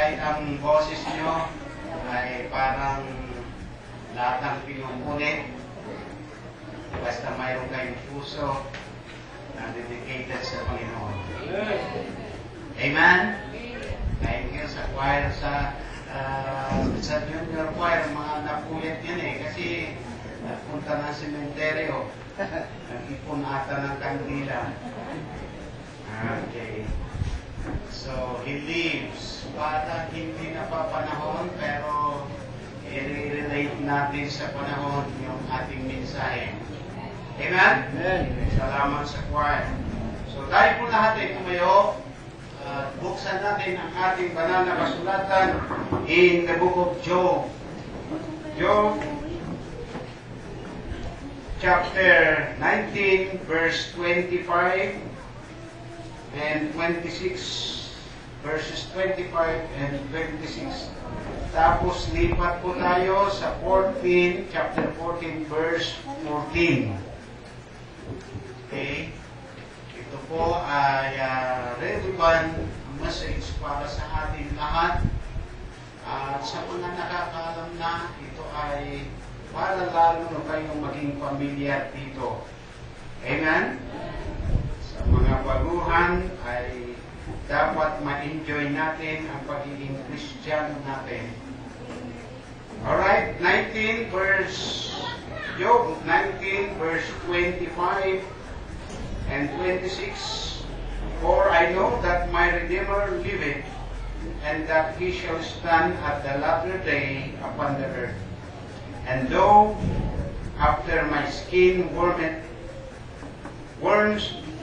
kahit ang boses nyo ay parang lahat ng pinungunit, basta mayroon kayong puso na dedicated sa Panginoon. Amen? Thank you sa choir, sa junior choir, mga napulit yan kasi napunta ng sementeryo, nag-ipon ata ng kandila. Okay. So, he lives. Parang hindi napapanahon, pero i-relate natin sa panahon yung ating mensahe. Amen? Amen. Salamat sa choir. So, tayo po lahat ay tumayo. Buksan natin ang ating banal na kasulatan in the book of Job. Job, chapter 19, verse 25 and 26, verses 25 and 26. Tapos lipat po tayo sa 14, chapter 14, verse 14. Okay? Ito po ay relevant message para sa ating lahat. At sa mga nakakaalam na, ito ay para lalo na kayong maging familiar dito. Amen? Sa mga baguhan ay dapat ma-enjoy natin ang pagiging Christian natin. Alright, Job 19 verse 25 and 26. For I know that my Redeemer liveth, and that he shall stand at the latter day upon the earth. And though after my skin worms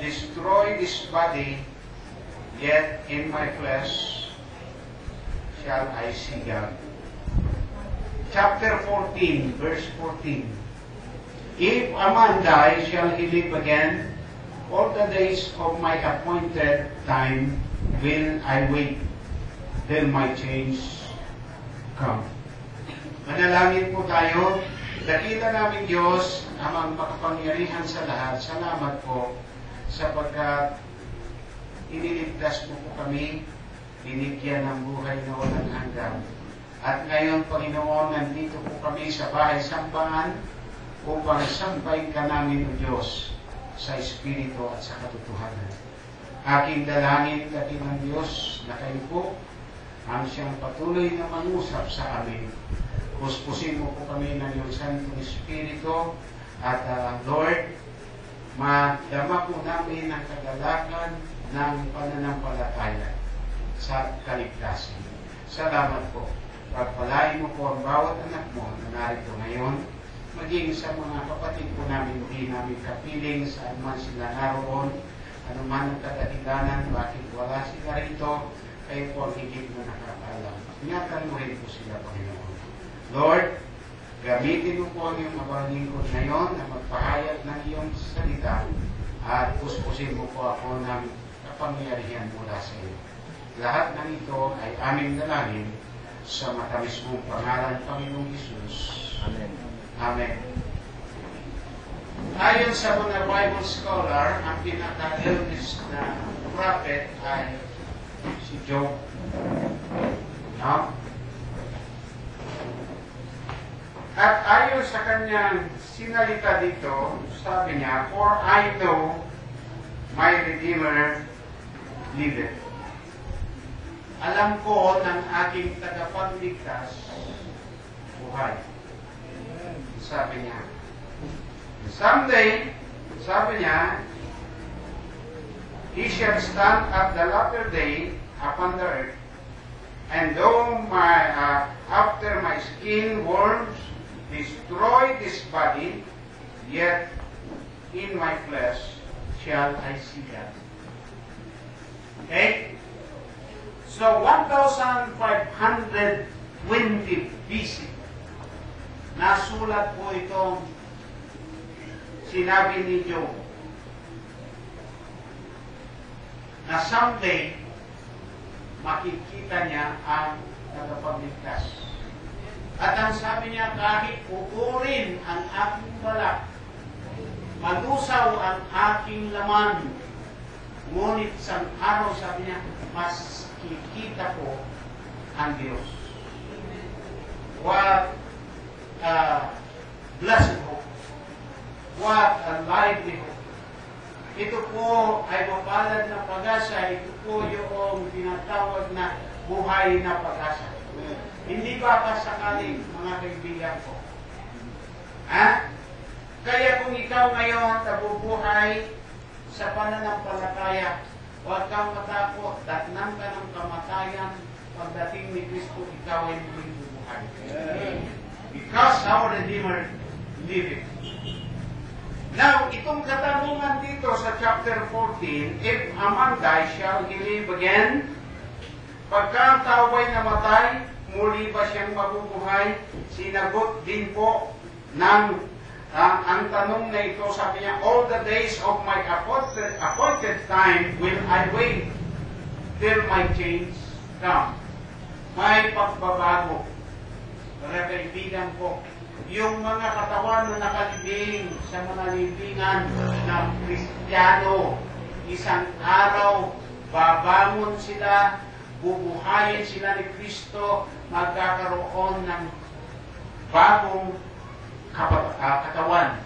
destroy this body, yet in my flesh shall I see God. Chapter 14, verse 14. If a man die, shall he live again? All the days of my appointed time will I wait till my change come. Manalangin po tayo. Dakila namin Diyos, amang makapangyarihan sa lahat. Salamat po sapagkat iniligtas mo po kami, binigyan ng buhay na walang hanggan. At ngayon, Panginoon, nandito po kami sa bahay-sambahan upang sampayin ka namin, O Diyos, sa Espiritu at sa katotohanan. Aking dalangin, dakilang Diyos, na kayo po ang siyang patuloy na mangusap sa amin. Puspusin mo po kami ng iyong Santong Espiritu at Lord, madama po namin ang kagalakan ng pananampalataya sa kaligtasan. Salamat po. Pagpalain mo po ang bawat anak mo na narito ngayon, maging sa mga kapatid po namin, hindi namin kapiling saan man sila naroon, anuman ang kadahilanan, bakit wala sila rito, kayo po ang higit na nakakaalam. Ingatan mo rin po sila, Panginoon. Lord, gamitin mo po ang iyong mabalingkod ngayon na magpahayag ng iyong salita at puspusin mo po ako ng kapangyarihan mula sa iyo. Lahat ng ito ay aming dalangin sa matamis mong pangalan, Panginoong Hesus. Amen. Amen. Ayon sa mga Bible scholar, ang pinaka-eldest na prophet ay si Job. No? At ayon sa kanyang sinalita dito, sabi niya, for I know my Redeemer liveth. Alam ko ng aking tagapagligtas buhay. Sabi niya. Someday, sabi niya, he shall stand at the latter day upon the earth, and though after my skin worms destroy this body, yet in my flesh shall I see God. Okay? So, 1,520 BC, nasulat po itong sinabi ni Job na someday makikita niya ang tagapagligtas. At ang sabi niya, kahit pupurin ang aking balak, malusaw ang aking laman, ngunit sa araw, sabi niya, mas kikita ko ang Diyos. What a blessed hope. What a lively hope. Ito po ay mapalad na pag-asa. Ito po yung tinatawag na buhay na pag-asa. Hindi ba kasakaling, mga kaibigan ko? Ha? Kaya kung ikaw ngayon nabubuhay sa pananampalataya, huwag kang matakot, datnan ka ng kamatayan, pagdating ni Kristo, ikaw ay muling bubuhay. Because our Redeemer liveth. Now, itong katanungan dito sa chapter 14, if a man die, shall he live again? Pagka ang tao ba'y namatay, muli ba siyang mabubuhay? Sinagot din po ng ang tanong na ito, sabi niya, all the days of my appointed time will I wait till my change come. May pagbabago. Mga kaibigan ko, yung mga katawan na nakalibing sa mga libingan ng Kristiyano, isang araw, babangon sila, bubuhayin sila ni Kristo, magkakaroon ng bagong katawan.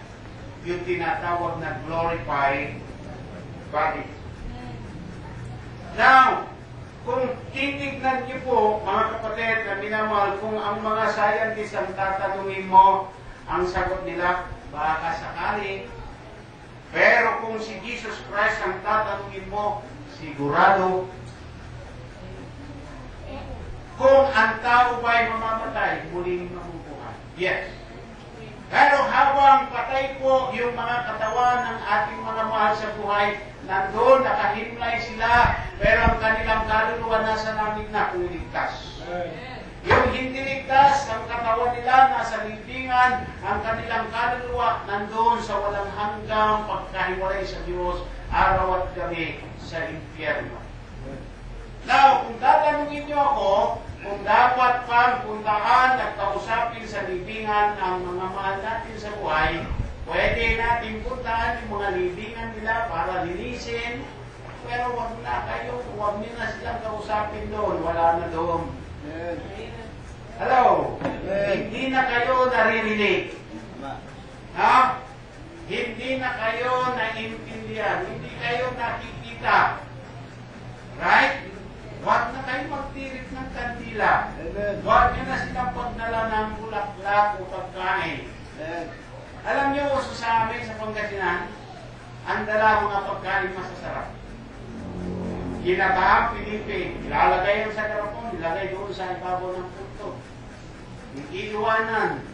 Yung tinatawag na glorified body. Now, kung titignan niyo po, mga kapatid na minamahal, kung ang mga scientists ang tatanungin mo, ang sagot nila, baka sakali. Pero kung si Jesus Christ ang tatanungin mo, sigurado. Kung ang tao ba'y mamamatay, muling mabubuhay. Yes. Pero habang patay po yung mga katawan ng ating mga mahal sa buhay, nandun, nakahimlay sila, pero ang kanilang kaluluwa nasa langit na kung ligtas. Yung hindi ligtas, ang katawan nila nasa libingan, ang kanilang kaluluwa nandun sa walang hanggang pagkahiwalay sa Diyos, araw at gabi sa impyerno. Now, kung tatanungin niyo ako, kung dapat pang puntahan at kausapin sa libingan ang mga mahal natin sa buhay, pwede natin puntahan yung mga libingan nila para linisin, pero wag niyo na silang kausapin doon, wala na doon. Hello? Hindi na kayo naririnig. Ha? Hindi na kayo naiintindihan, hindi kayo nakikita. Right? Huwag na kayo magtirik ng kandila. Huwag nyo na silang pagdala ng bulaklak o pagkain. Alam nyo, uso sa amin sa Pangasinan, ang dala mga pagkain masasarap. Ginataang Pilipin, ilalagay yung sa garapon, ilagay doon sa ibabaw ng punto. Iiwanan.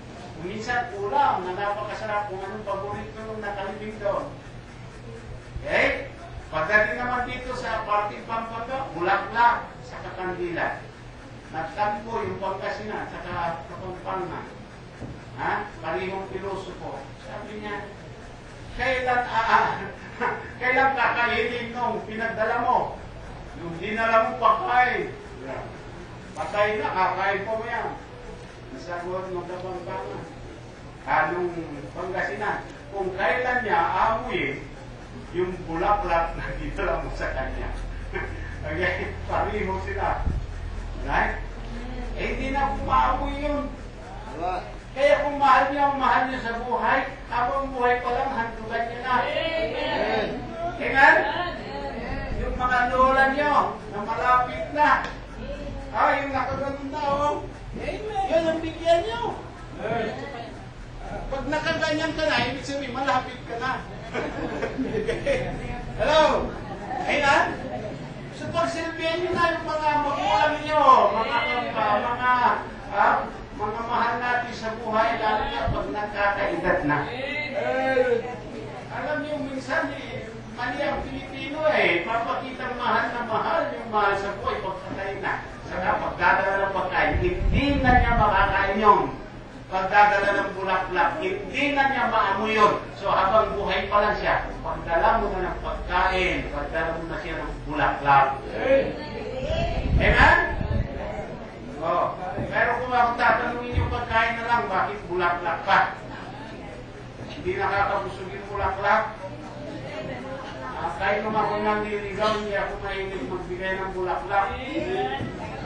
Minsan ulam na napakasarap kung anong paborito nung nakalibing doon. Okay? Pagdating naman dito sa parting Pampanga, bulaklak sa kakandila. Nagtampo yung Pangasinan sa Kapampangan. Ha? Parihong pilosopo. Sabi niya, kailan kakainin nung pinagdala mo? Yung dinala mo pagkain. Patay na, kakain po mo yan. Nasagot ng Kapampangan. Anong Pangasinan? Kung kailan niya amuyin, yung bulaklak na dinala mo sa kanya. Okay? Pariho sila. Right? Eh, hindi na kumaamoy yun. Kaya kung mahal niyo sa buhay, habang buhay pa lang, hantugan niyo na. Amen? Yung mga lola niyo, na malapit na. Yung nakaganon na, oh. Yan ang bigyan niyo. Pag nakaganyan ka na, ibig sabihin, malapit ka na. Hello? Ayan? So pagsilbihan nyo na yung mga magulang nyo, mga mahal natin sa buhay, lalo na pag nagkakaedad na. Alam niyo, minsan mali ang Pilipino papakitang mahal na mahal yung mahal sa buhay pagkatay na. Saka pagdadala ng pagkain, hindi na niya makakain yun. Pagdadala ng bulaklak, hindi na niya maamoy yun. So habang buhay pa lang siya, pagdala mo na ng pagkain, pagdala mo na siya ng bulaklak. Amen? Oh. Pero kung ako tatanungin yung pagkain na lang, bakit bulaklak pa? Hindi nakakabusog yung bulaklak. Kahit naman ako nang niligaw, hindi ako mahilig magbigay ng bulaklak.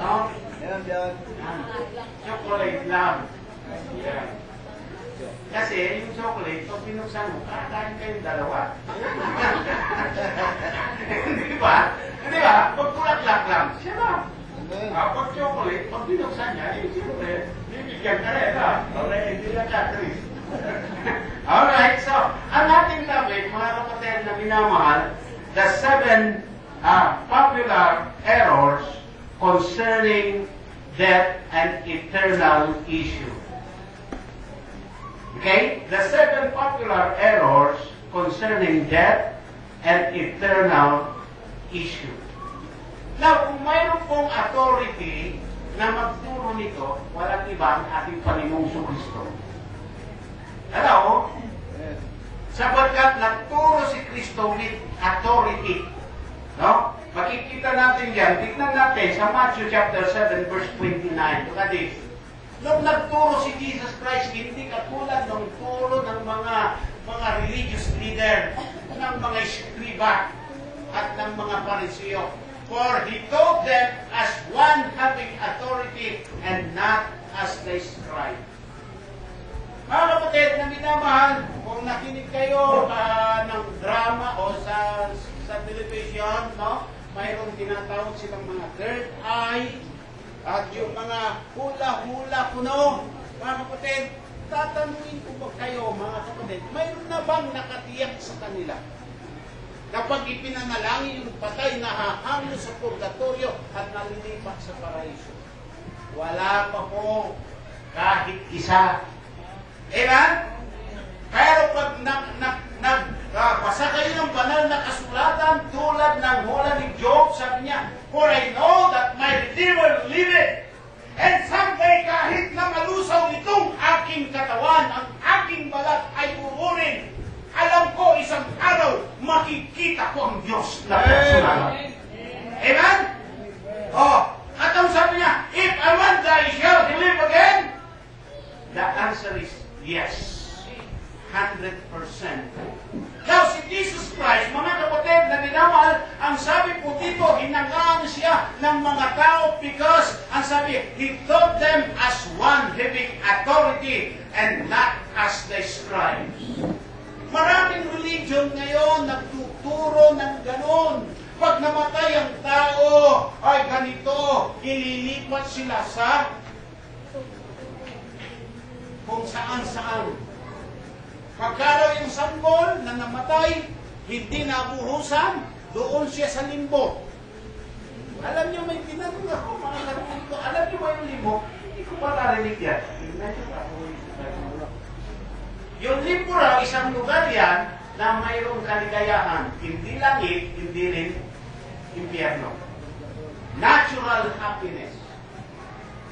No? Yan, yan. Chocolate lang. Yeah. Kasi yung chocolate, pag binuksan mo, kakain kayong dalawa. Di ba? Di ba? Pag bulaklak lang, siya lang. Pag chocolate, pag binuksan niya, siyempre, bibigyan ka rin, ha? Okay, hindi lang ka, Chris. Alright, so, ang ating topic, mga kapatid na minamahal, the 7 popular errors concerning death and eternal issue. Okay? The 7 popular errors concerning death and eternal issue. Now, kung mayroon pong authority na magturo nito, walang iba ang ating Panginoong Kristo. Hello? Sapagkat nagturo si Kristo with authority. No? Makikita natin yan. Tignan natin sa Matthew chapter 7 verse 29. Look at this. Nung nagturo si Jesus Christ, hindi katulad ng turo ng mga religious leader, ng mga eskriba, at ng mga Pariseo. For he taught them as one having authority and not as the scribe. Mga kapatid na minamahal, kung nakinig kayo ng drama o sa television, no? Mayroong tinatawag silang mga third eye, at yung mga hula-hula kuno. Mga kapatid, tatanungin ko ba kayo, mga kapatid, mayroon na bang nakatiyak sa kanila? Kapag ipinanalangin yung patay, nahahanglo sa purgatorio at nalilipat sa paraiso. Wala pa po kahit isa. Amen? Pero pag basa kayo ng banal na kasulatan tulad ng hula ni Job, sabi niya, for I know that my Redeemer liveth, and someday kahit na malusaw itong aking katawan, ang aking balat ay uurin. Alam ko, isang araw, makikita ko ang Diyos na kasulatan. Amen? Oh, at ang sabi niya, if I want die, shall he live again? The answer is yes. 100%. Now, si Jesus Christ, mga kapatid na minamahal, ang sabi po dito, hinangaan siya ng mga tao because, ang sabi, he taught them as one having authority and not as the scribes. Maraming religion ngayon nagtuturo ng ganon. Pag namatay ang tao, ay ganito, ililipat sila sa kung saan-saan. Pagkaraw yung sanggol na namatay, hindi nabuhusan, doon siya sa limbo. Alam niyo, may tinanong ako, mga katuloy ko, alam niyo ba yung limbo? Hindi ko pa narinig yan. Yung limbo raw, isang lugar yan na mayroong kaligayahan. Hindi langit, hindi rin impyerno. Natural happiness.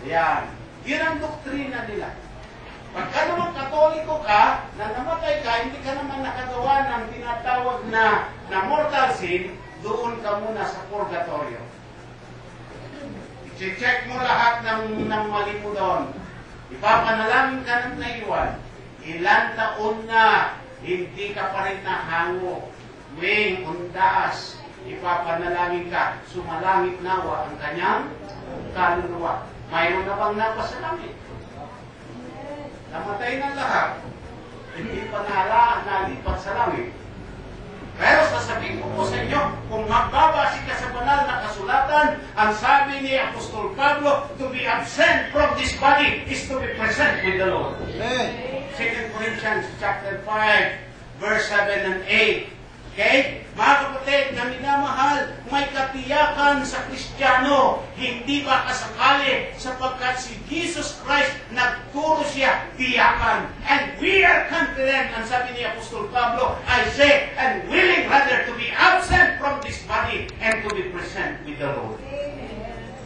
Yan. Yun ang doktrina nila. Pagka naman katoliko ka, na namatay ka, hindi ka naman nakagawa ng tinatawag na mortal sin, doon ka muna sa purgatorio. I-check mo lahat ng mali mo doon. Ipapanalangin ka ng naiwan. Ilan taon na, hindi ka pa rin nahango. Wing, undas, ipapanalangin ka. Sumalangit nawa ang kanyang kaluluwa. Mayroon na bang napasalangit? Namatay ng lahat, hindi pa nalipat sa langit. Pero sasabihin ko po sa inyo, kung magbabase ka sa banal na kasulatan, ang sabi ni Apostol Pablo, to be absent from this body is to be present with the Lord. 2 Corinthians chapter 5, verse 7 and 8. Okay? Mga kapatid na minamahal, may katiyakan sa Kristiyano, hindi ba kasakali sapagkat si Jesus Christ nagturo siya tiyakan. And we are confident, ang sabi ni Apostol Pablo, I say, and willing rather to be absent from this body and to be present with the Lord.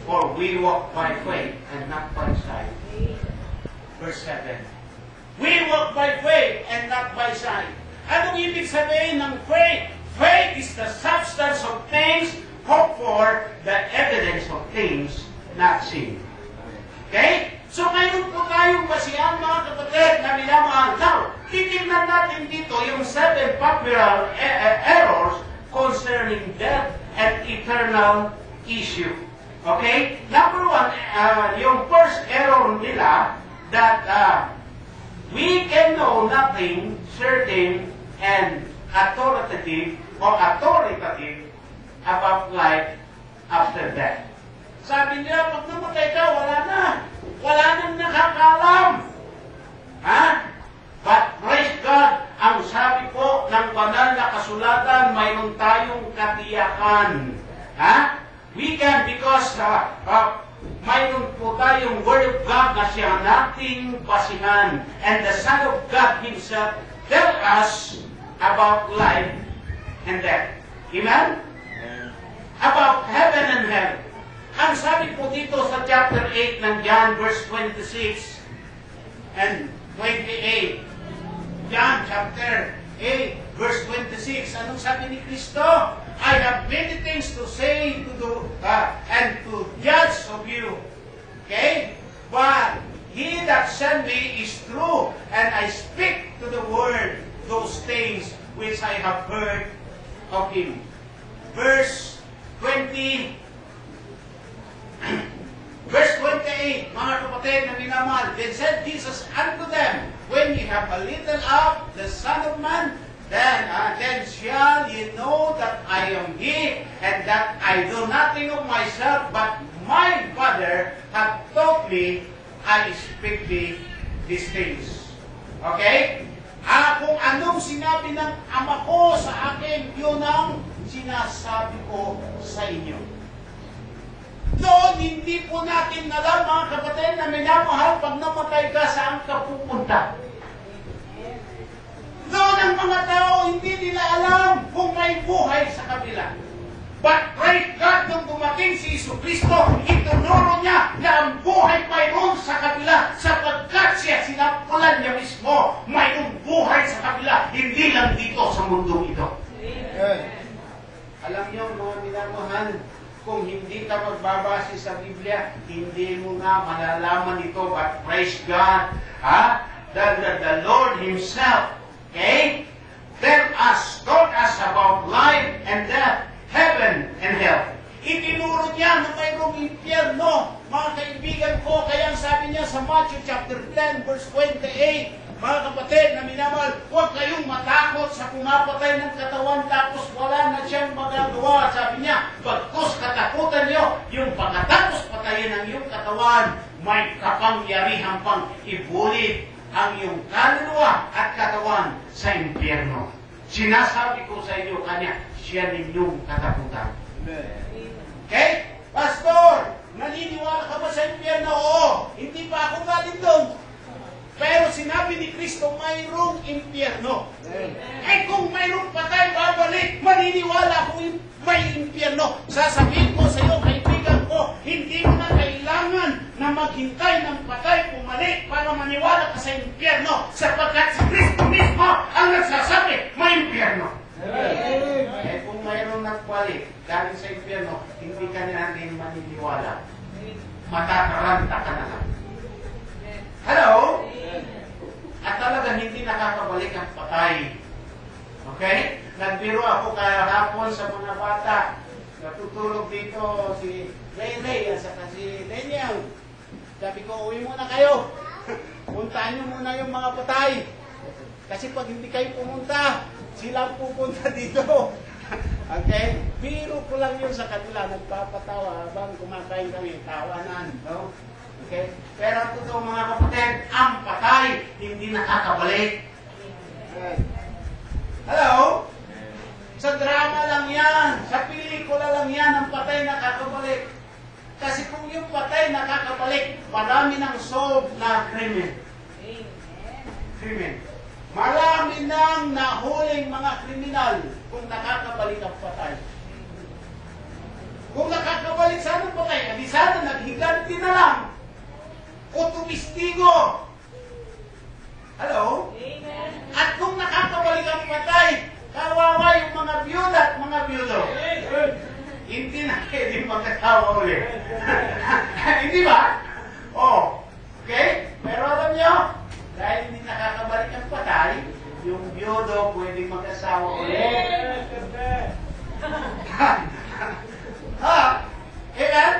For we walk by faith and not by sight. Verse 7. We walk by faith and not by sight. Anong ibig sabihin ng faith? Faith is the substance of things hoped for, the evidence of things not seen. Okay? So mayroon po tayong basihan, mga kapatid, na minamahal. Now, titignan natin dito yung 7 popular errors concerning death and eternal issue. Okay? Number one, yung first error nila, that we can know nothing certain and authoritative about life after death. Sabi niya, pag namatay ka, wala na. Wala nang nakakaalam. Ha? But praise God, ang sabi po ng banal na kasulatan, mayroon tayong katiyakan. Ha? We can, because mayroon po tayong Word of God na siya nating basihan. And the Son of God Himself tell us about life and death. Amen? About heaven and hell. Ang sabi po dito sa chapter 8 ng John, verse 26 and 28. John chapter 8, verse 26. Anong sabi ni Kristo? I have many things to say and to judge of you. Okay? But He that sent me is true, and I speak to the world those things which I have heard of Him. Verse 20. Verse 28, mga kapatid na minamahal, then said Jesus unto them, when ye have a little up the Son of Man, then shall ye know that I am He, and that I do nothing of myself, but my Father hath taught me, I speak these things. Okay? Kung anong sinabi ng Ama ko sa akin, yun ang sinasabi ko sa inyo. Doon, hindi po natin alam, mga kapatid, na minamahal, pag namatay ka, saan ka pupunta. Doon ang mga tao, hindi nila alam kung may buhay sa kabila. But praise God, nung dumating si Jesucristo, itunuro niya na ang buhay mayroon sa kabila, sapagkat siya sinapulan niya mismo, mayroong buhay sa kabila, hindi lang dito sa mundong ito. Alam niyo, mga minamahal, kung hindi ka magbabase sa Biblia, hindi mo nga malalaman ito. But praise God, the Lord Himself, okay, told us about life and death, heaven and hell. Itinuro niya na mayroong impyerno, mga kaibigan ko. Kaya sabi niya sa Matthew chapter 10, verse 28, mga kapatid na minamahal, huwag kayong matakot sa pumapatay ng katawan tapos wala na siyang magagawa. Sabi niya, bagkus katakutan niyo, yung pagkatapos patayin ng iyong katawan, may kapangyarihan pang ibulit ang iyong kaluluwa at katawan sa impyerno. Sinasabi ko sa inyo, kanya, siya ninyong katakutan. Okay? Pastor, naniniwala ka ba sa impyerno? Oo. Hindi pa ako galing doon. Pero sinabi ni Kristo, mayroong impyerno. Eh kung mayroong patay, babalik, maniniwala kung may impyerno. Sasabihin ko sa iyo, kaibigan ko, hindi mo na kailangan na maghintay ng patay pumalik para maniwala ka sa impyerno, sapagkat si Kristo mismo ang nagsasabi, may impyerno. Eh kung mayroong nagbalik galing sa impyerno, hindi ka na rin maniniwala. Matataranta ka na lang. Hello? At talaga hindi nakakabalik ang patay. Okay? Nagbiro ako kahapon sa mga bata. Natutulog dito si Ray at saka si Daniel. Sabi ko, uwi muna kayo. Puntahan nyo muna yung mga patay. Kasi pag hindi kayo pumunta, sila pupunta dito. Okay? Biro ko lang yun sa kanila. Nagpapatawa habang kumakain kami. Tawanan. No? Okay? Pero ang totoo mga kapatid, ang patay hindi nakakabalik. Hello? Sa drama lang yan, sa pelikula lang yan, ang patay nakakabalik. Kasi kung yung patay nakakabalik, marami nang solve na krimen. Krimen. Marami nang nahuling mga kriminal kung nakakabalik ang patay. Kung nakakabalik sana ang patay, di sana naghiganti na lang. O tumistigo. Hello? Amen. At kung nakakabalik ang patay, kawawa yung mga byuda at mga byudo. Hindi na pwede magkatawa ulit. Hindi ba? Oh, okay? Pero alam nyo, dahil hindi nakakabalik ang patay, yung byudo pwede mag-asawa ulit. Ha? Amen?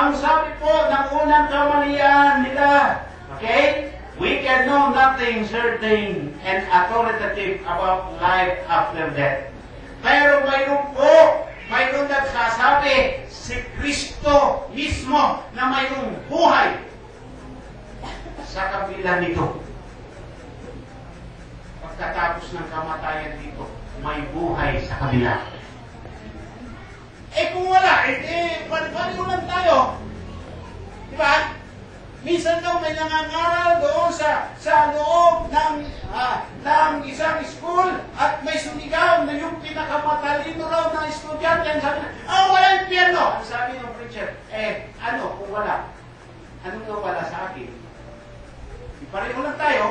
ang sabi po ng unang kamalian nila, okay? We can know nothing certain and authoritative about life after death. Pero mayroon nagsasabi, si Kristo mismo na mayroong buhay sa kabila nito. Pagkatapos ng kamatayan dito, may buhay sa kabila. Kung wala, paano lang tayo? Diba? Minsan daw may nangangaral doon sa loob ng isang school at may sumigaw na yung pinakamatalino raw ng estudyante. Sabi na, wala impyerno! Ang sabi ng preacher, kung wala? Anong nawala sa akin? Pareho lang tayo.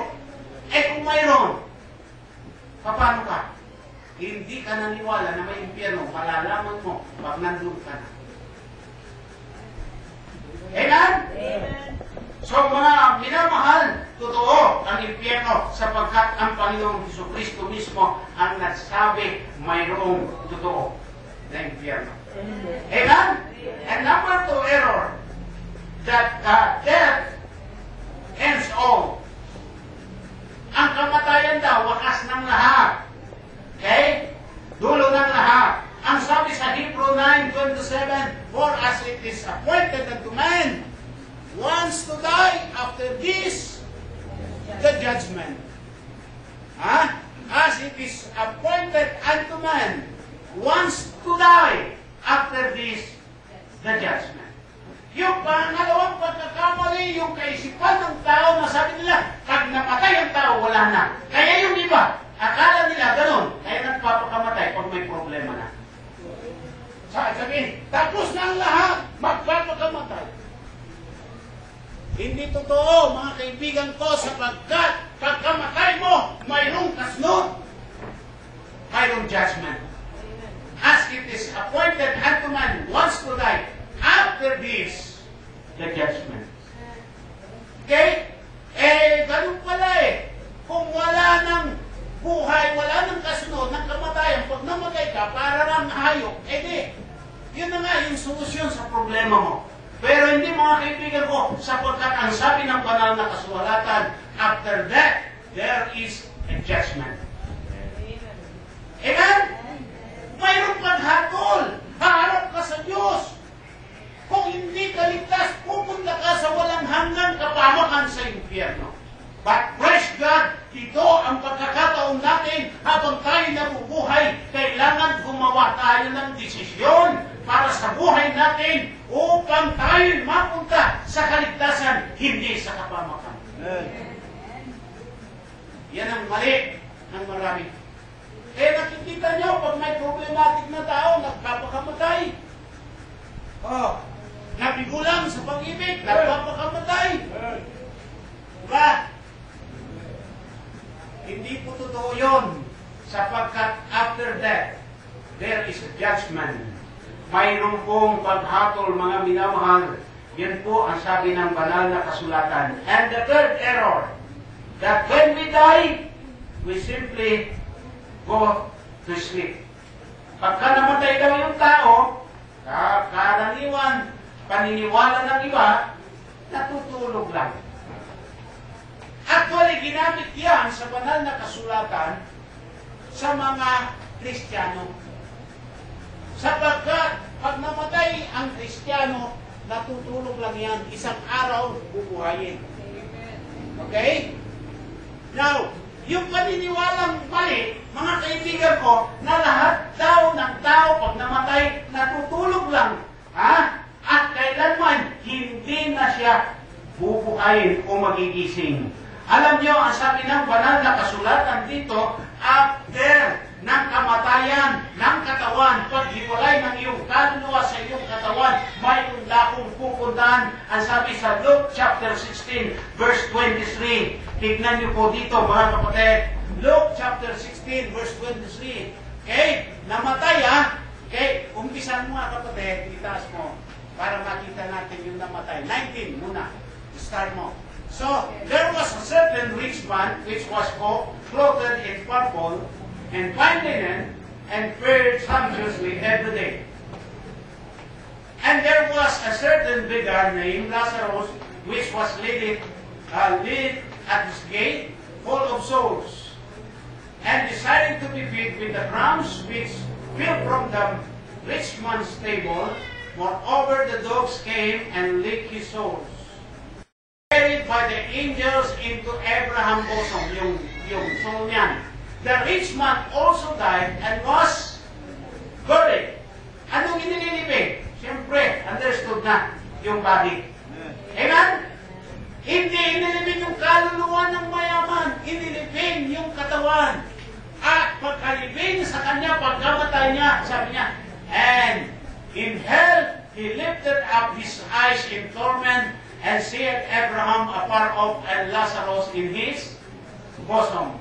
Kung mayroon, paano ka? Hindi ka naniwala na may impyerno, malalaman mo pag nandun ka na. Amen? Amen. So mga minamahal, totoo ang impyerno sapagkat ang Panginoong Jesucristo mismo ang nagsabi mayroong totoo na impyerno. Amen? And number 2 error, that death ends all. Ang kamatayan daw, wakas ng lahat. Okay? Dulo ng lahat. Ang sabi sa Hebrew 9:27, for as it is appointed unto man once to die, after this, the judgment. As it is appointed unto man once to die, after this, the judgment. Yung pangalawang pagkakamali, yung kaisipan ng tao na sabi nila, pag napatay ang tao, wala na. Kaya yung iba, akala nila ganun, kaya nagpapakamatay pag may problema na. Sabihin, tapos na ang lahat, magpapakamatay. Hindi totoo, mga kaibigan ko, sapagkat pagkamatay mo, mayroong kasunod, mayroong judgment. As it is appointed unto man once to die, after this, the judgment. Okay? Ganun pala kung wala ng buhay, wala ng kasunod, ng kamatayan, pag namatay ka, para lang hayop, yun na nga yung solusyon sa problema mo. Pero hindi, mga kaibigan ko, sapagkat ang sabi ng banal na kasulatan, after that, there is a judgment. Amen? Mayroong paghatol. Haharap ka sa Diyos. Kung hindi ka ligtas, pupunta ka sa walang hanggang kapamakan sa impyerno. But praise God, ito ang pagkakataon natin habang tayo nabubuhay, kailangan gumawa tayo ng desisyon para sa buhay natin upang tayo mapunta sa kaligtasan, hindi sa kapamakan. Yan ang mali ng marami. Nakikita nyo, pag may problematic na tao, nagpapakamatay. Nabigulang sa pag-ibig, nagpapakamatay. Diba? Hindi po totoo yun, sapagkat after death, there is a judgment. Mayroon pong paghatol, mga minamahal. Yan po ang sabi ng banal na kasulatan. And the third error, that when we die, we simply go to sleep. Pagka namatay daw yung tao, karaniwan, paniniwala ng iba, natutulog lang. Actually, ginamit yan sa banal na kasulatan sa mga Kristiyano. Sapagkat pag namatay ang Kristiyano, natutulog lang yan. Isang araw, bubuhayin. Okay? Now, yung paniniwalang mali, mga kaibigan ko, na lahat daw ng tao pag namatay, natutulog lang. At kailanman, hindi na siya bubuhayin o magigising. Alam nyo, ang sabi ng banal na kasulatan dito, after ng kamatayan ng katawan, paghiwalay ng iyong kaluluwa sa iyong katawan, mayroon lakong pupuntahan. Ang sabi sa Luke chapter 16, verse 23. Tignan niyo po dito, mga kapatid. Luke chapter 16, verse 23. Okay? Namatay Okay? Umpisan mo mga kapatid, itaas mo, para makita natin yung namatay. 19 muna. Start mo. So, there was a certain rich man which was clothed in purple and fine linen and fared sumptuously every day. And there was a certain beggar named Lazarus, which was laid at his gate, full of sores, and desired to be fed with the crumbs which fell from the rich man's table. Moreover, the dogs came and licked his sores. Carried by the angels into Abraham's bosom, yung soul niyan. The rich man also died and was buried. Anong inililibig? Siyempre, understood na yung body. Amen? Hindi inilibig yung kaluluwa ng mayaman. Inilibig yung katawan. At pagkalibig sa kanya, pagkamatay niya, sabi niya, and in hell, he lifted up his eyes in torment and seeth Abraham afar off and Lazarus in his bosom.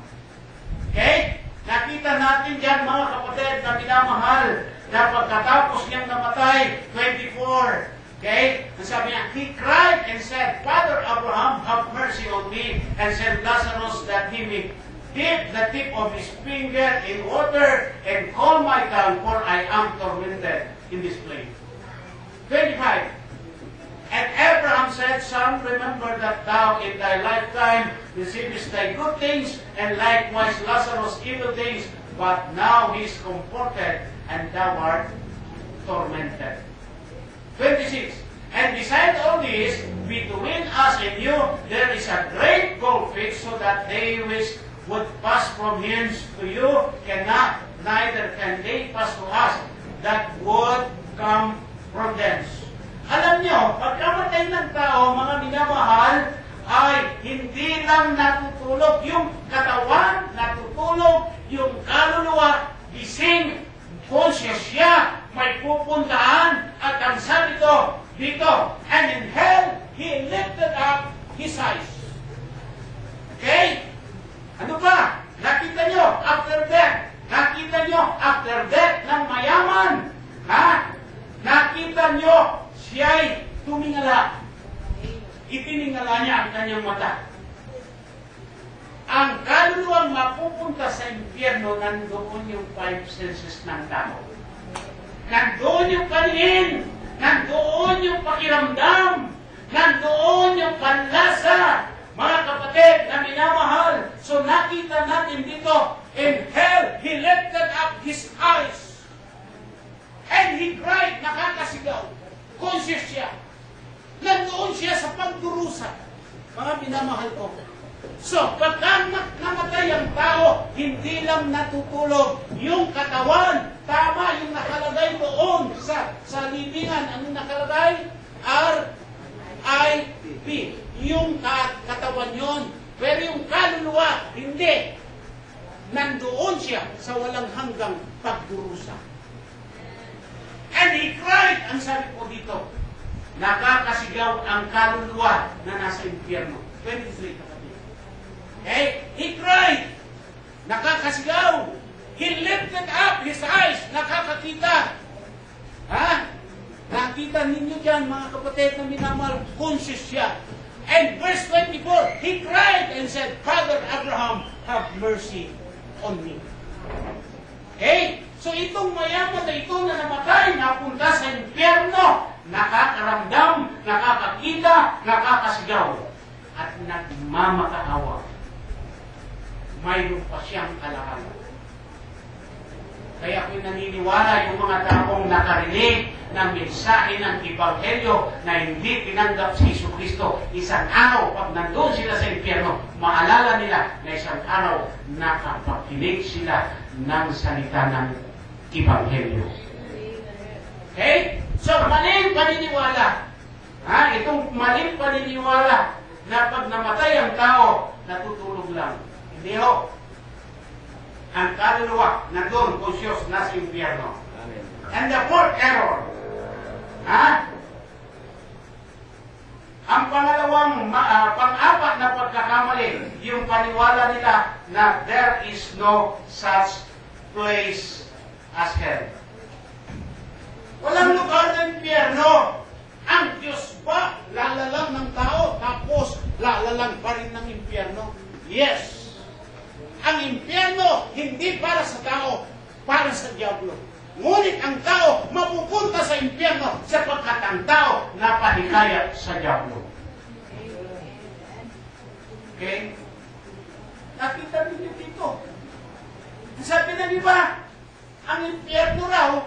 Okay? Nakita natin dyan, mga kapatid na minamahal, na pagkatapos niyang namatay, 24, okay? And sabi niya, he cried and said, Father Abraham, have mercy on me, and send Lazarus that he may dip the tip of his finger in water and cool my tongue, for I am tormented in this place. 25. And Abraham said, Son, remember that thou in thy lifetime receivest thy good things, and likewise Lazarus evil things, but now he is comforted, and thou art tormented. 26. And beside all this, between us and you, there is a great gulf fixed, so that they which would pass from hence to you cannot, neither can they pass to us that would come from thence. Alam nyo, pagkamatay ng tao, mga minamahal, ay hindi lang natutulog yung katawan, natutulog yung kaluluwa, gising, conscious siya, may pupuntahan, at ang sabi dito, and in hell, he lifted up his eyes. Okay? Ano ba? Nakita nyo, after death. Nakita nyo, after death ng mayaman. Ha? Nakita nyo, siya'y tumingala. Itiningala niya ang kanyang mata. Ang kaluluwang mapupunta sa impyerno, nandoon yung 5 senses ng tao. Nandoon yung paningin, nandoon yung pakiramdam, nandoon yung panlasa. Mga kapatid na minamahal, so nakita natin dito, in hell, he lifted up his eyes. And he cried, nakakasigaw. Conscious siya. Nandoon siya sa pagdurusa. Mga minamahal ko. So, pagka namatay ang tao, hindi lang natutulog yung katawan. Tama yung nakalagay doon sa libingan. Anong nakalagay? R.I.P. Yung katawan yon. Pero yung kaluluwa, hindi. Nandoon siya sa walang hanggang pagdurusa. And he cried, ang sabi po dito, nakakasigaw ang kaluluwa na nasa impyerno. 23 kapatid. Okay? He cried, nakakasigaw. He lifted up his eyes, nakakakita. Ha? Nakita ninyo dyan, mga kapatid na minamahal, conscious siya. And verse 24, he cried and said, Father Abraham, have mercy on me. Okay? So itong mayaman na ito na namatay, napunta sa impyerno, nakakaramdam, nakakakita, nakakasigaw, at nagmamakaawa. Mayroon pa siyang alaala. Kaya ako'y naniniwala yung mga taong nakarinig ng mensahe ng Ebanghelyo na hindi tinanggap si Jesucristo, isang araw, pag nandun sila sa impyerno, maalala nila na isang araw nakapakinig sila ng salita ng Ebanghelyo. Okay? So, maling paniniwala. Itong maling paniniwala na pag namatay ang tao, natutulog lang. Hindi ho. Ang kaluluwa, nandun, conscious, nasa impyerno. And the fourth error, ang pangalawang, pang-apat na pagkakamali, yung paniwala nila na there is no such place as hell. Walang lugar ng impyerno. Ang Diyos ba lalalang ng tao, tapos lalalang pa rin ng impyerno? Yes. Ang impyerno, hindi para sa tao, para sa diablo. Ngunit ang tao mapupunta sa impyerno sapagkat ang tao napahikayat sa diablo. Okay? Nakita ninyo dito. Sabi ng iba, ang impyerno raw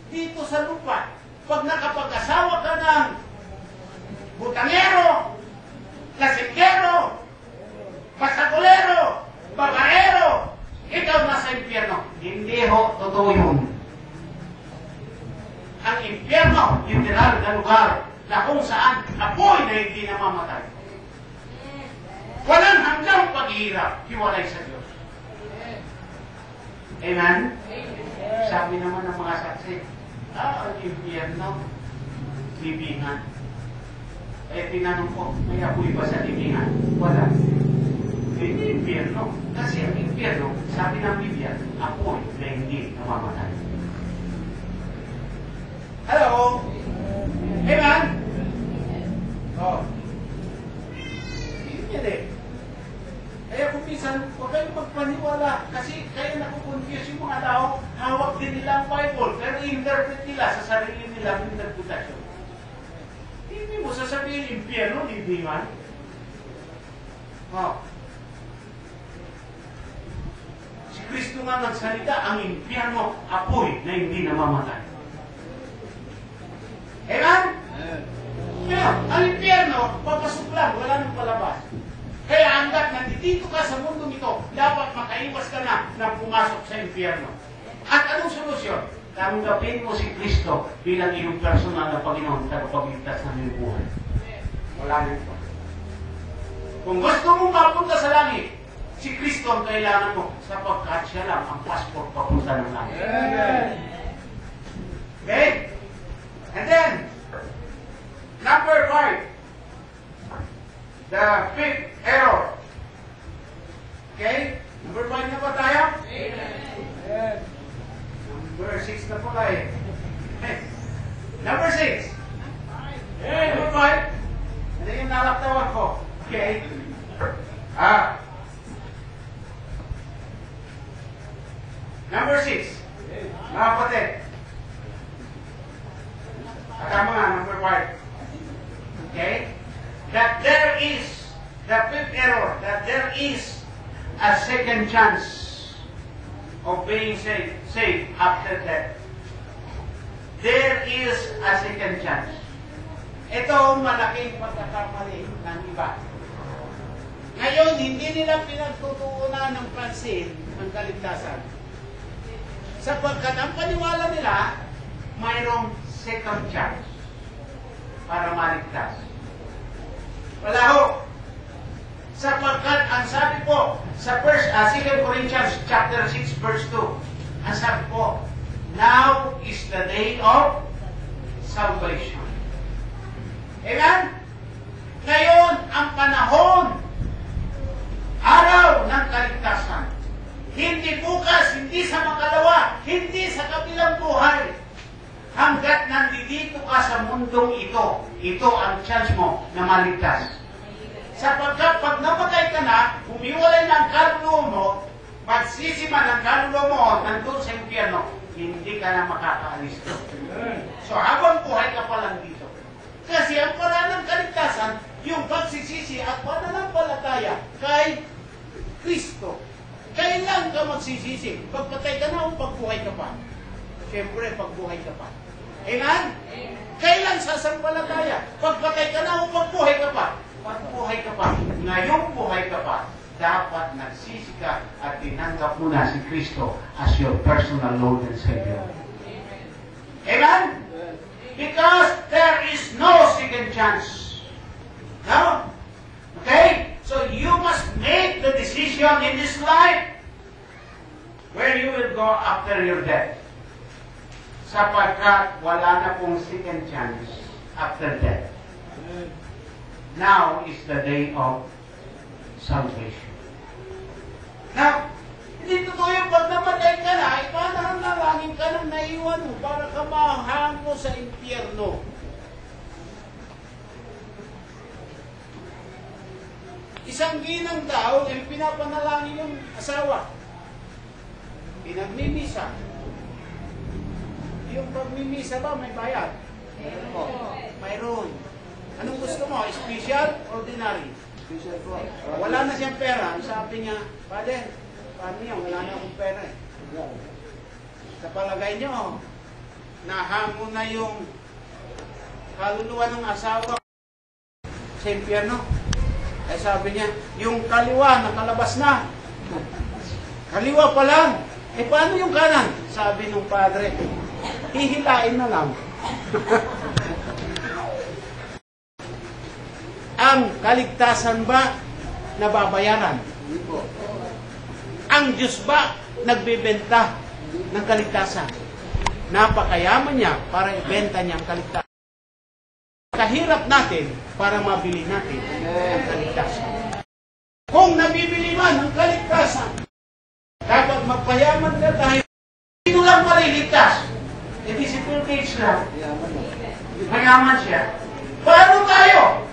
dito sa lupa. Pag nakapag-asawa ka ng butangero, lasinggero, basagulero, babaero, ikaw nasa impyerno. Hindi ho, totoo yun. Ang impyerno, literal na lugar na kung saan apoy na hindi namamatay. Walang hanggang paghihirap, hiwalay sa Diyos. Amen? Sabi naman ng mga saksi, ang impyerno, libingan. Eh, tinanong ko, may apoy ba sa libingan? Wala. Hindi impyerno. Kasi ang impyerno, sabi ng Biblia, apoy na hindi namamatay. Hello? Amen? Oh. Yun yan eh. Kaya kung minsan, huwag kayong magpaniwala kasi kayo nakukonfuse yung mga tao, hawak din nila ang Bible, pero interpret nila sa sarili nila ng interpretasyon. Hindi mo sasabihin, impyerno, libingan. Oh. Si Kristo nga nagsalita, ang impyerno, apoy na hindi namamatay. Amen? Kaya, ang impyerno, papasok lang, wala nang palabas. Kaya hanggat nandito ka sa mundong ito, dapat makaiwas ka na pumasok sa impyerno. At anong solusyon? Tanggapin mo si Kristo bilang iyong personal na Panginoon at tagapagligtas ng iyong buhay. Wala nito. Kung gusto mong mapunta sa langit, si Kristo ang kailangan mo sapagkat siya lang ang passport papunta ng langit. Okay? And then, number 5. The fifth error. Okay? Number 5 na ba tayo? Amen. Number 6 na pala eh. Number 6. Number 5. Ano yung nalaktawan ko? Okay? Number 6. Mga kapatid. Tama nga, number 5. Okay? That there is, the fifth error, that there is a second chance of being saved after death. There is a second chance. Ito malaking pagkakamali ng iba. Ngayon, hindi nila pinagtutuunan ng pansin ang kaligtasan. Sapagkat ang paniwala nila, mayroong second chance para maligtas. Wala ho. Sapagkat ang sabi po sa 2 Corinthians chapter 6 verse 2, ang sabi po, now is the day of salvation. Amen? Ngayon, ang panahon, araw ng kaligtasan. Hindi bukas, hindi sa makalawa, hindi sa kabilang buhay. Hanggat nandito ka sa mundong ito, ito ang chance mo na maligtas. Sapagkat pag namatay ka na, humiwalay ng kaluluwa mo, magsisiman ng kaluluwa mo, nandun sa impyerno, hindi ka na makakaalis. So habang buhay ka pa lang dito. Kasi ang paraan ng kaligtasan, yung pagsisisi at pananampalataya kay Kristo. Kailan ka magsisisi? Pagpatay ka na o pagbuhay ka pa? Siyempre, pagbuhay ka pa. Amen? Kailan sasampalataya? Pagpatay ka na o pagbuhay ka pa? Pagbuhay ka pa. Ngayong buhay ka pa, dapat nagsisi ka at tinanggap mo na si Kristo as your personal Lord and Savior. Amen? Because there is no second chance. No? Okay? So you must make the decision in this life where you will go after your death. Sapagkat wala na pong second chance after death. Now is the day of salvation. Now, hindi totoo yung pag namatay ka na, ipananalangin ka ng naiwan mo para ka mahango sa impyerno. Isang ginang tao, yung pinapanalangin yung asawa. Pinagmimisa. yung pagmimisa ba may bayad? Mayroon. Anong gusto mo? Special? Ordinary? Special po. Wala na siyang pera. Sabi niya, Father, paano yan? Wala na akong pera eh. Sa palagay niyo, nahamon na yung kaluluwa ng asawa sa impyerno. Ay sabi niya, yung kaliwa nakalabas na. Kaliwa pa lang. Eh paano yung kanan? Sabi ng padre, hihilain na lang. Ang kaligtasan ba nababayaran? Hindi po. Ang Diyos ba nagbebenta ng kaligtasan? Napakayaman niya para ibenta niya ang kaligtasan. Kahirap natin para mabili natin ang kaligtasan. Kung nabibili man ang kaligtasan, dapat magpayaman ka dahil sino lang maliligtas? E di si Bill Gates lang. Mayaman siya. Paano tayo?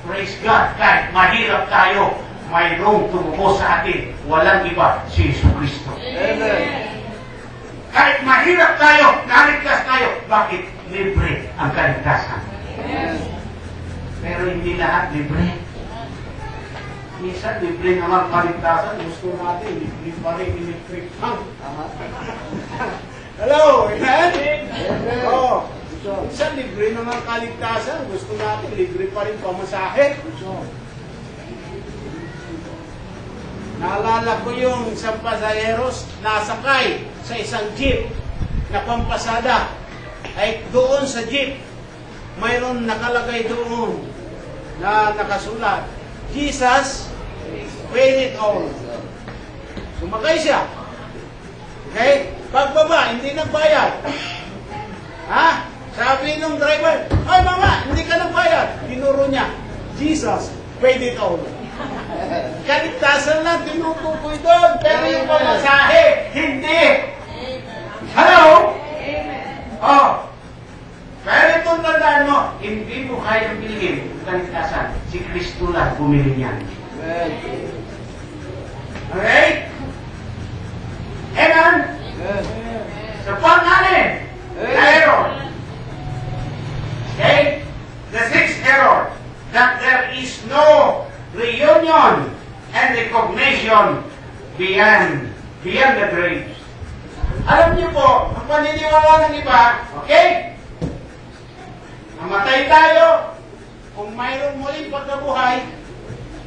Praise God, kahit mahirap tayo, mayroong tumubo sa atin. Walang iba, si Yesu Cristo. Amen. Kahit mahirap tayo, naligtas tayo, bakit libre ang kaligtasan? Amen. Pero hindi lahat libre. Minsan libre naman kaligtasan, gusto natin, libre pa rin electric pump. Hello, amen? Amen. Oh. Minsan libre naman kaligtasan, gusto natin, libre pa rin pamasahe. Naalala ko yung isang pasaheros nasakay sa isang jeep na pampasada. Ay doon sa jeep, mayroon nakalagay doon na nakasulat, Jesus paid it all. Sumakay siya. Okay? Pagbaba, hindi nagbayad. Ha? Sabi ng driver, ay mama, hindi ka nagbayad. Tinuro niya, Jesus paid it all. Kaligtasan lang tinutukoy doon, pero yung pamasahe, hindi. Hello? Oh. Pero itong tandaan mo, hindi mo kaya bilhin ang kaligtasan. Si Kristo lang bumili niyan. Okay? Amen? Sa pang-anin, error. Okay? The sixth error, that there is no reunion and recognition beyond the graves. Alam niyo po, ang paniniwala ng iba, okay? Namatay tayo, kung mayroong muling pagkabuhay,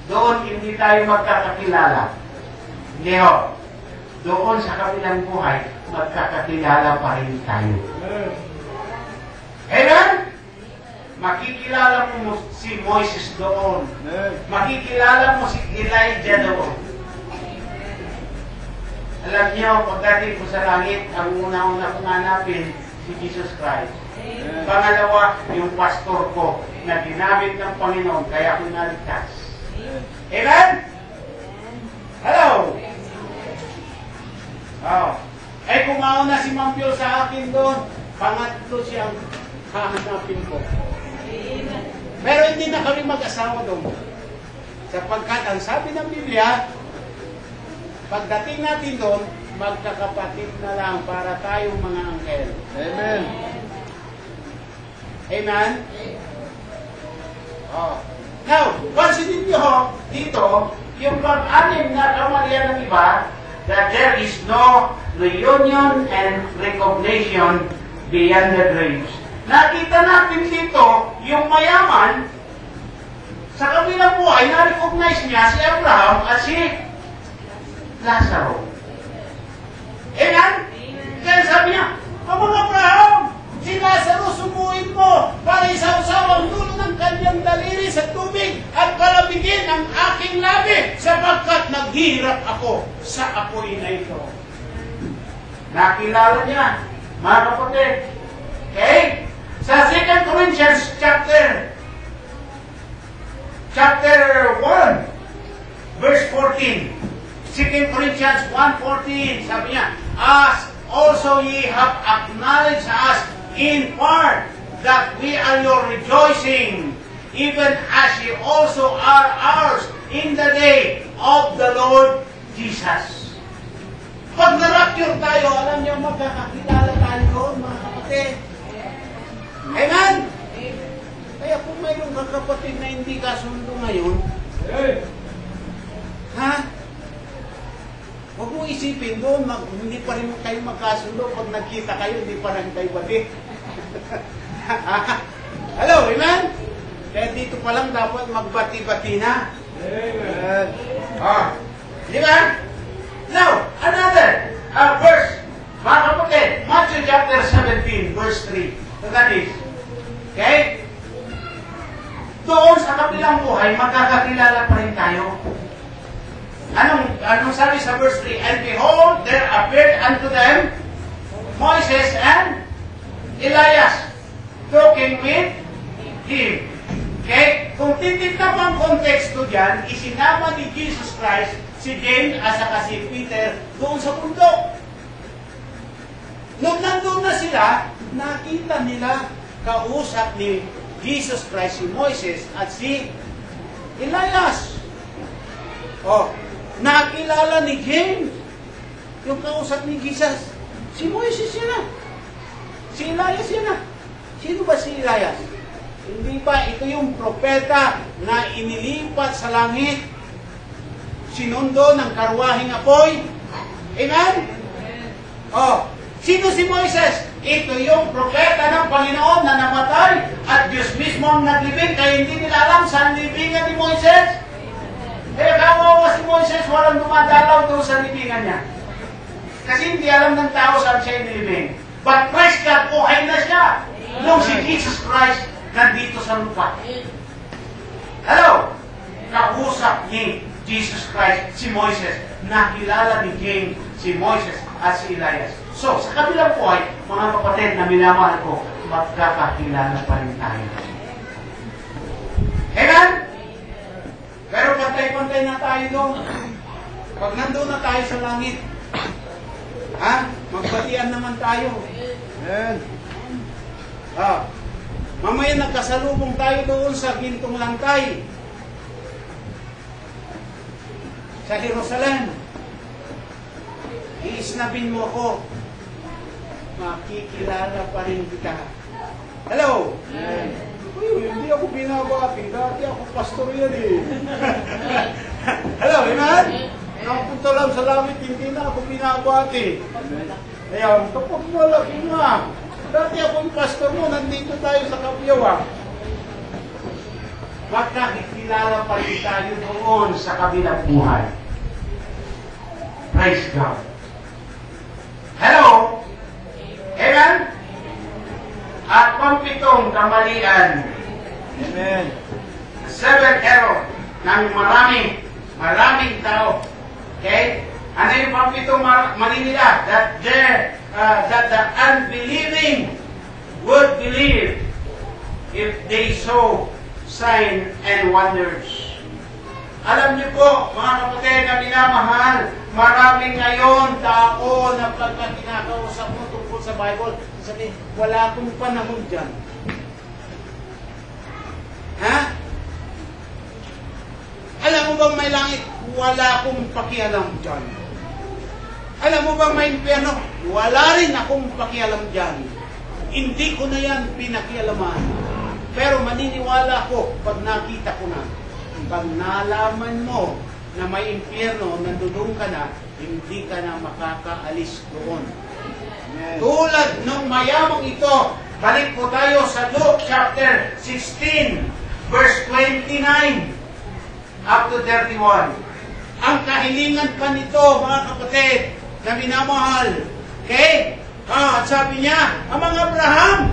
doon hindi tayo magkakakilala. Hindi ho. Doon sa kabilang buhay, magkakakilala pa rin tayo. Amen? Makikilala mo si Moises doon. Makikilala mo si Elijah doon. Alam niyo, pagdating ko sa langit, ang una-una kong hanapin, si Jesus Christ. Pangalawa, yung pastor ko na ginamit ng Panginoon, kaya ako naligtas. Amen? Hello? Oh. Eh kung mauna si Ma'am Pio sa akin doon, pangatlo siyang hahanapin ko. Pero hindi na kami mag-asawa doon. Sapagkat ang sabi ng Biblia, pagdating natin doon, magkakapatid na lang para tayong mga anghel. Amen. Amen? Oh. Now, pansinin niyo ho, dito, yung pang-anim na kamalian ng iba, that there is no reunion and recognition beyond the graves. Nakita natin dito, yung mayaman, sa kabilang buhay, na-recognize niya si Abraham at si Lazaro. Amen? Kaya sabi niya, Amang Abraham, si Lazaro sumuin mo para isawsaw ang dulo ng kanyang daliri sa tubig at kalabigin ang aking labi sapagkat naghihirap ako sa apoy na ito. Nakilala niya, mga kapatid. Okay? Sa 2 Corinthians chapter 1, verse 14. 2 Corinthians 1:14, sabi niya, as also ye have acknowledged us in part that we are your rejoicing, even as ye also are ours in the day of the Lord Jesus. Pag na-rapture tayo, alam niyo, magkakakilala tayo, mga kapatid na hindi kasundo ngayon, ha? Huwag mo isipin doon, hindi pa rin kayo magkasundo. Pag nagkita kayo, hindi pa rin kayo bati. Hello, amen? Kaya dito pa lang dapat magbati-bati na. Amen. Di ba? Now, another verse. Mga kapatid, Matthew chapter 17, verse 3. So that is, okay? Doon sa kabilang buhay, magkakakilala pa rin tayo. Anong sabi sa verse 3? And behold, there appeared unto them Moses and Elias, talking with him. Okay? Kung titignan ang konteksto dyan, isinama ni Jesus Christ si James at saka si Peter doon sa bundok. Nung nandun na sila, nakita nila kausap ni Jesus Christ si Moses at si Elias. Nakilala ni James yung kausap ni Jesus. Si Moses yan na. Si Elias yan na. Sino ba si Elias? Hindi ba ito yung propeta na inilipat sa langit? Sinundo ng karwahing apoy? Amen? Sino si Moises? Ito yung propeta ng Panginoon na namatay at Diyos mismo ang naglibing kaya hindi nila alam saan libingan ni Moises. Kawawa si Moises, walang dumadalaw doon sa libingan niya. Kasi hindi alam ng tao saan siya inilibing. But praise God, buhay na siya. Nung si Jesus Christ nandito sa lupa. Hello? Kausap ni Jesus Christ si Moises. Nakilala ni James si Moises at si Elias. So, sa kabilang buhay, mga kapatid na minamahal ko, magkakakilala pa rin tayo. Amen? Pero pantay-pantay na tayo doon. Pag nandun na tayo sa langit, magbatian naman tayo. Amen. Mamaya nagkasalubong tayo doon sa gintong langkay. Sa Jerusalem. Iisnabin mo ako. Makikilala pa rin kita. Hello? Hindi ako binabati. Dati ako pastor yan eh. Hello, amen? Nakapunta lang sa langit, hindi na ako binabati. Ayan, kapag malaki nga. Dati ako yung pastor mo, nandito tayo sa Kapyawa. Magkakikilala pa rin tayo doon sa kabilang buhay. Praise God. Hello? Amen? At pampitong kamalian. Amen. 7 error ng maraming tao. Okay? Ano yung pampitong mali nila? That the unbelieving would believe if they saw sign and wonders. Alam niyo po, mga kapatid na minamahal, maraming ngayon tao na pagka kinakausap mo tungkol sa Bible, sabi, wala akong panahon dyan. Ha? Alam mo bang may langit? Wala akong pakialam dyan. Alam mo bang may impyerno? Wala rin akong pakialam dyan. Hindi ko na yan pinakialaman. Pero maniniwala ko pag nakita ko na. Pag nalaman mo na may impyerno, nandudong ka na, hindi ka na makakaalis doon. Amen. Tulad ng mayamang ito, balik po tayo sa Luke chapter 16, verse 29 up to 31. Ang kahilingan pa nito, mga kapatid, na minamahal. Okay? At sabi niya, Amang Abraham,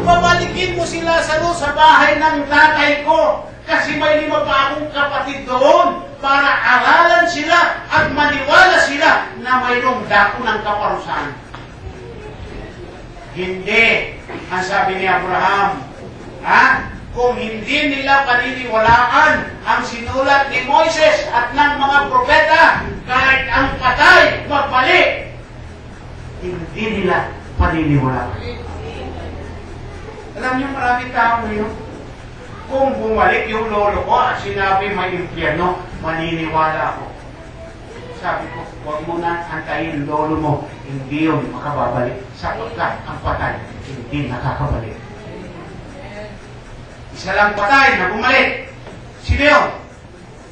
babalikin mo si Lazaro sa bahay ng tatay ko. Kasi may 5 pa akong kapatid doon para aralan sila at maniwala sila na mayroong dako ng kaparusahan. Hindi. Ang sabi ni Abraham, kung hindi nila paniniwalaan ang sinulat ni Moises at ng mga propeta, kahit ang patay magbalik, hindi nila paniniwalaan. Alam niyo, maraming tao ngayon, kung bumalik yung lolo ko at sinabi may impyerno, maniniwala ako. Sabi ko, huwag mo na antayin lolo mo, hindi yun makababalik sapagkat ang patay hindi nakakabalik. Isa lang patay na bumalik. Sino yun?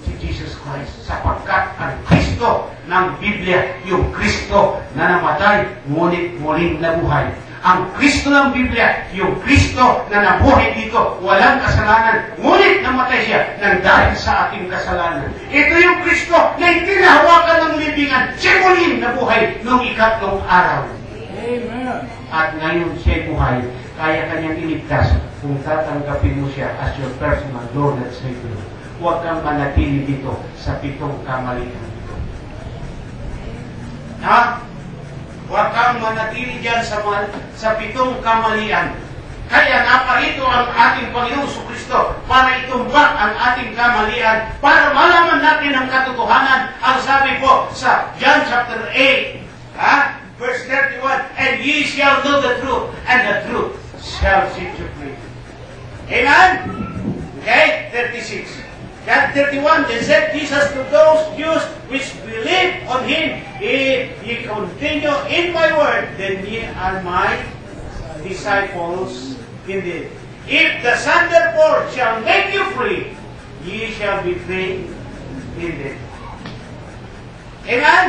Si Jesus Christ. Sapagkat ang Kristo ng Biblia, yung Kristo na namatay, ngunit muling nabuhay. Ang Kristo ng Biblia, yung Kristo na nabuhay dito, walang kasalanan, ngunit namatay siya nang dahil sa ating kasalanan. Ito yung Kristo na itinahawakan ng libingan, siya muling nabuhay noong ikatlong araw. Amen. At ngayon siya buhay, kaya kanyang iligtas kung tatanggapin mo siya as your personal Lord and Savior. Huwag kang manatili dito sa pitong kamalian. Ha? Huwag kang manatili dyan sa pitong kamalian. Kaya naparito ang ating Panginoong Kristo para itumbak ang ating kamalian, para malaman natin ang katotohanan. Ang sabi po sa John chapter 8, verse 31, and ye shall know the truth, and the truth shall set you free. Amen? Okay? 36. That 31, then said Jesus to those Jews which believe on him, if ye continue in my word, then ye are my disciples indeed. If the Son therefore shall make you free, ye shall be free indeed. Amen?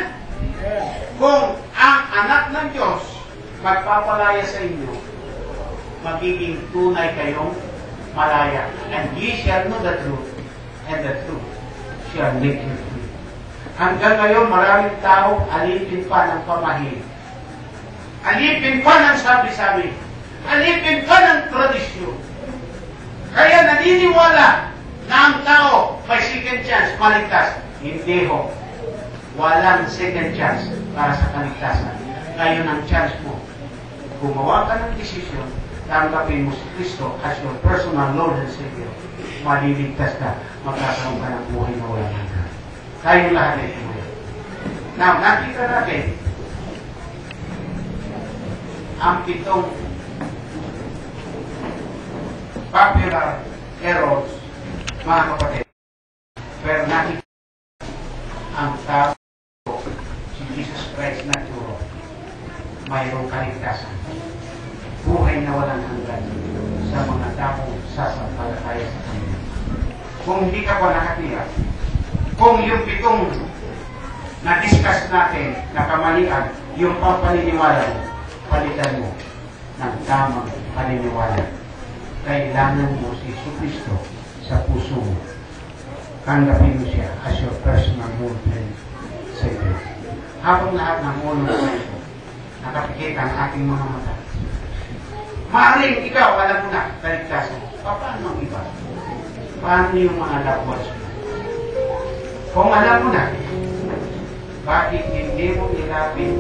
Kung ang anak ng Diyos magpapalaya sa inyo, magiging tunay kayong malaya. And ye shall know the truth, and the truth shall make you free. Hanggang ngayon, maraming tao alipin pa ng pamahil. Alipin pa ng sabi-sabi. Alipin pa ng tradisyon. Kaya naniniwala na ang tao may second chance maligtas. Hindi ho. Walang second chance para sa kaligtasan. Ngayon ang chance mo. Gumawa ka ng desisyon, tanggapin mo si Kristo as your personal Lord and Savior. Maliligtas ka, magkakaroon ka ng buhay na walang hanggan. Tayong lahat ay tumayo. Now, nakita natin ang pitong popular errors, mga kapatid. Pero nakita ang tao, si Jesus Christ na turo, mayroong kaligtasan. Buhay na walang hanggan sa mga taong sasampalataya sa Kanya. Kung hindi ka pa nakatira, kung yung pitong na-discuss natin na kamalian, yung paniniwala mo, palitan mo ng tamang paniniwala. Kailangan mo si Kristo sa puso mo. Tanggapin mo siya as your personal Lord and Savior. Habang lahat ng ulo ko ito, nakapikit ang ating mga mata. Maaaring ikaw, alam mo na, kaligtasan. Paano ang iba? Paano yung mga loved ones mo? Kung alam mo na, bakit hindi mo ilapit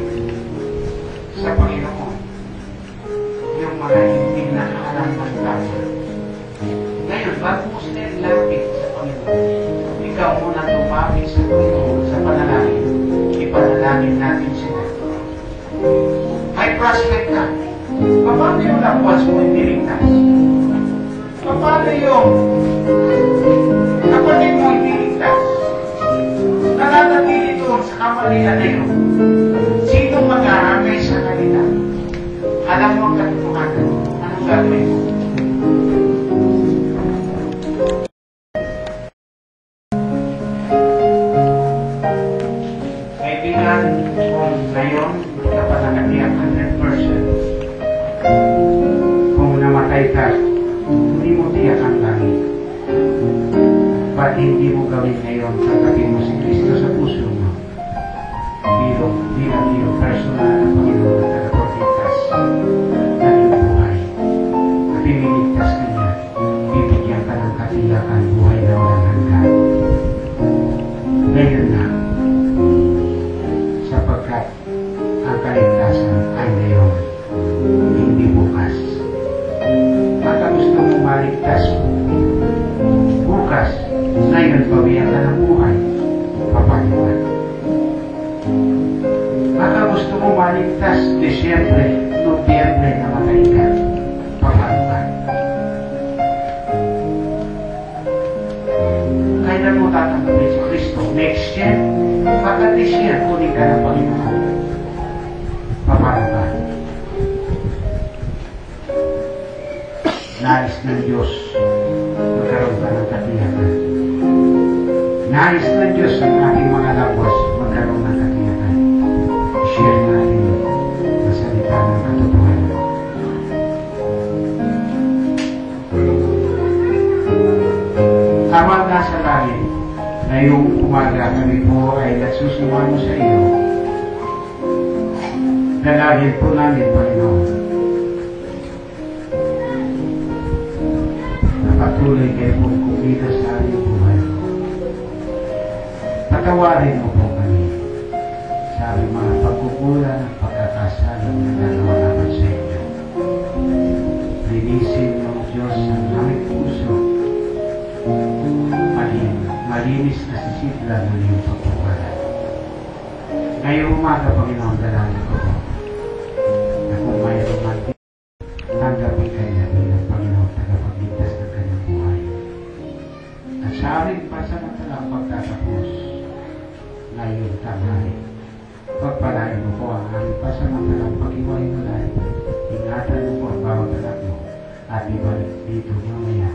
sa Panginoon yung mga hindi nakaalam ng tama? Ngayon, bago mo sila ilapit sa Panginoon, ikaw muna lumapit sa Panginoon sa panalangin. Ipanalangin natin sila. May prospect ka. Paano yung loved ones mo hindi ligtas? Paano yung kapatid mo hindi ligtas? Nananatili doon sa kamalian na yun. Sino mag-aamay sa kanila? Alam mo ang katotohanan. Anong gagawin mo? Kaibigan, kung ngayon napanagatiyak 100%, kung namatay ka, hindi mo tiyak ang langit. Ba't hindi mo gawin ngayon? Tanggapin mo si Kristo sa puso mo. Bilang iyong personal na Panginoon at tagapagligtas na iyong buhay. At iniligtas ka niya, bibigyan ka ng katiyakan buhay na walang hanggan. Ngayon na, sapagkat ang kaligtasan ay ngayon, hindi bukas. At ang gusto mo maligtas bukas, ngayon pawiyan ka ng buhay, papayo ka. Baka gusto mo maligtas Disyembre, Nobyembre na matay ka, papayo ka. Kailan mo tatanggapin si Kristo? Next year? Baka this year, kunin ka ng Panginoon. Papayo ka. Nais ng Diyos Nais ng Diyos ang ating mga labos magkaroon ng katiyakan. Share natin ang salita ng katotohanan. Ama nasa langit, ngayong umaga kami po ay nagsusumano sa iyo. Dalangin po namin, Panginoon, na patuloy kayo pong kumita sa aming buhay. Patawarin mo po kami sa aming mga pagkukulang at pagkakasala na nagawa naman sa inyo. Linisin mo, Diyos, ang aming puso. Malinis na sisidla ng iyong pagkukulang. Ngayong umaga, Panginoon, dalangin ko po na kung mayroon man tanggapin kanya bilang Panginoon tagapagligtas ng kanyang buhay. At sa aming pasamantalang pagtatapos ngayong tanghali, pagpalain mo po ang aming pasamantalang pag-iwalay. Ingatan mo po ang bawat anak mo at ibalik dito mamaya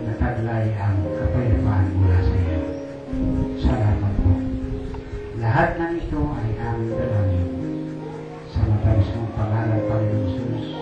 na taglay ang kapayapaan mula sa iyo. Salamat po. Lahat ng ito ay aming dalangin sa matamis mong pangalan, Panginoon Jesus.